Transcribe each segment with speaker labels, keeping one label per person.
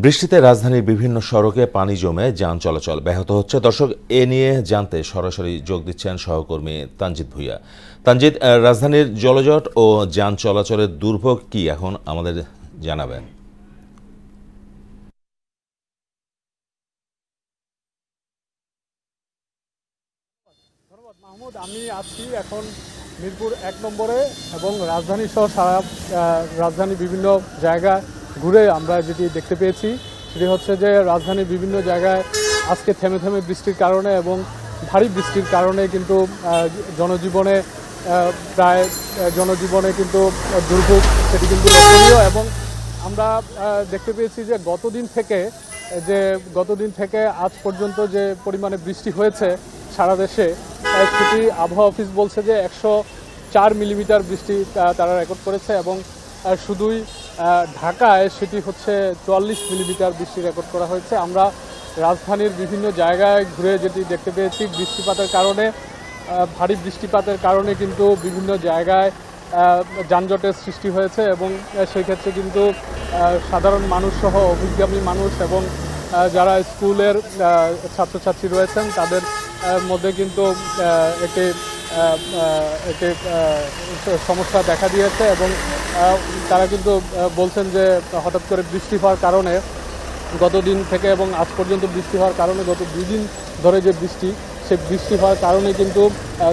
Speaker 1: বৃষ্টিতে রাজধানীর বিভিন্ন সড়কে পানি জমে যান চলাচল ব্যাহত হচ্ছে। দর্শক, এ নিয়ে জানতে সরাসরি যোগ দিচ্ছেন সহকর্মী তানজিদ ভুঁইয়া। তানজিদ, রাজধানীর জলজট ও যান চলাচলের দুর্ভোগ কি এখন আমাদের জানাবেন?
Speaker 2: ধন্যবাদ মাহমুদ। আমি আছি এখন মিরপুর ১ নম্বরে এবং রাজধানী সহ সারা রাজধানী বিভিন্ন জায়গা ঘুরে আমরা যেটি দেখতে পেয়েছি সেটি হচ্ছে যে রাজধানীর বিভিন্ন জায়গায় আজকে থেমে থেমে বৃষ্টির কারণে এবং ভারী বৃষ্টির কারণে কিন্তু জনজীবনে কিন্তু দুর্ভোগ সেটি কিন্তু লক্ষণীয়। এবং আমরা দেখতে পেয়েছি যে গতদিন থেকে আজ পর্যন্ত যে পরিমাণে বৃষ্টি হয়েছে সারা দেশে, সেটি আবহাওয়া অফিস বলছে যে 104 মিলিমিটার বৃষ্টি তারা রেকর্ড করেছে এবং শুধুই ঢাকায় সেটি হচ্ছে 44 মিলিমিটার বৃষ্টি রেকর্ড করা হয়েছে। আমরা রাজধানীর বিভিন্ন জায়গায় ঘুরে যেটি দেখতে পেয়েছি, ভারী বৃষ্টিপাতের কারণে কিন্তু বিভিন্ন জায়গায় যানজটের সৃষ্টি হয়েছে এবং সেই ক্ষেত্রে কিন্তু সাধারণ মানুষ সহ অভিজ্ঞানী মানুষ এবং যারা স্কুলের ছাত্রছাত্রী রয়েছেন তাদের মধ্যে কিন্তু একটি সমস্যা দেখা দিয়েছে এবং তারা কিন্তু বলছেন যে হঠাৎ করে বৃষ্টি হওয়ার কারণে গতদিন থেকে এবং আজ পর্যন্ত বৃষ্টি হওয়ার কারণে গত 2 দিন ধরে যে সেই বৃষ্টি হওয়ার কারণে কিন্তু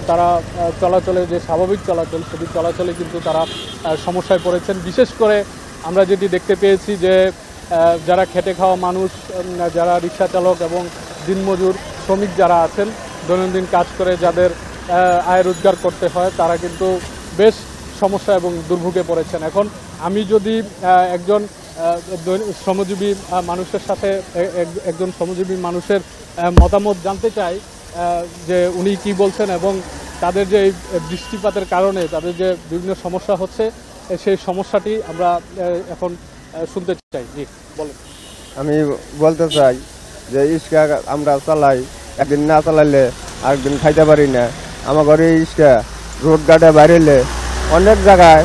Speaker 2: তারা চলাচলে যে স্বাভাবিক চলাচল সেটি চলাচলে কিন্তু তারা সমস্যায় পড়েছেন। বিশেষ করে আমরা যেটি দেখতে পেয়েছি যে যারা খেটে খাওয়া মানুষ, যারা রিক্সা চালক এবং দিনমজুর শ্রমিক যারা আছেন, দৈনন্দিন কাজ করে যাদের আয় রোজগার করতে হয়, তারা কিন্তু বেশ সমস্যা এবং দুর্ভোগে পড়েছেন। এখন আমি যদি একজন শ্রমজীবী মানুষের মতামত জানতে চাই যে উনি কি বলছেন এবং তাদের যে বৃষ্টিপাতের কারণে তাদের যে বিভিন্ন সমস্যা হচ্ছে সেই সমস্যাটি আমরা এখন শুনতে চাই। জি বলেন।
Speaker 3: আমি বলতে চাই যে ইস্কা আমরা চালাই, একদিন না চালাইলে আরেকদিন খাইতে পারি না। আমার ঘরে ইস্কা রোড গার্ডে বাইরেলে অনেক জায়গায়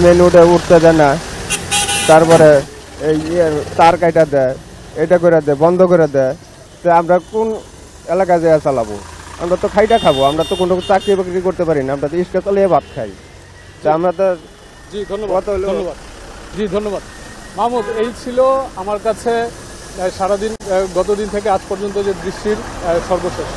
Speaker 3: মেন রোডে উঠতে দেয় না, তারপরে এই তার কাটা দেয়, এটা করে দেয়, বন্ধ করে দেয়। তো আমরা কোন এলাকায় যেয়ে চালাবো? আমরা তো খাইটা খাবো, আমরা তো কোনো চাকরি বাকরি করতে পারি না, আমরা তো ইস্কা চালিয়ে ভাত খাই। তো আমরা তো
Speaker 2: ধন্যবাদ। জি ধন্যবাদ মাহমুদ। এই ছিল আমার কাছে গতদিন থেকে আজ পর্যন্ত যে বৃষ্টির সর্বশেষ।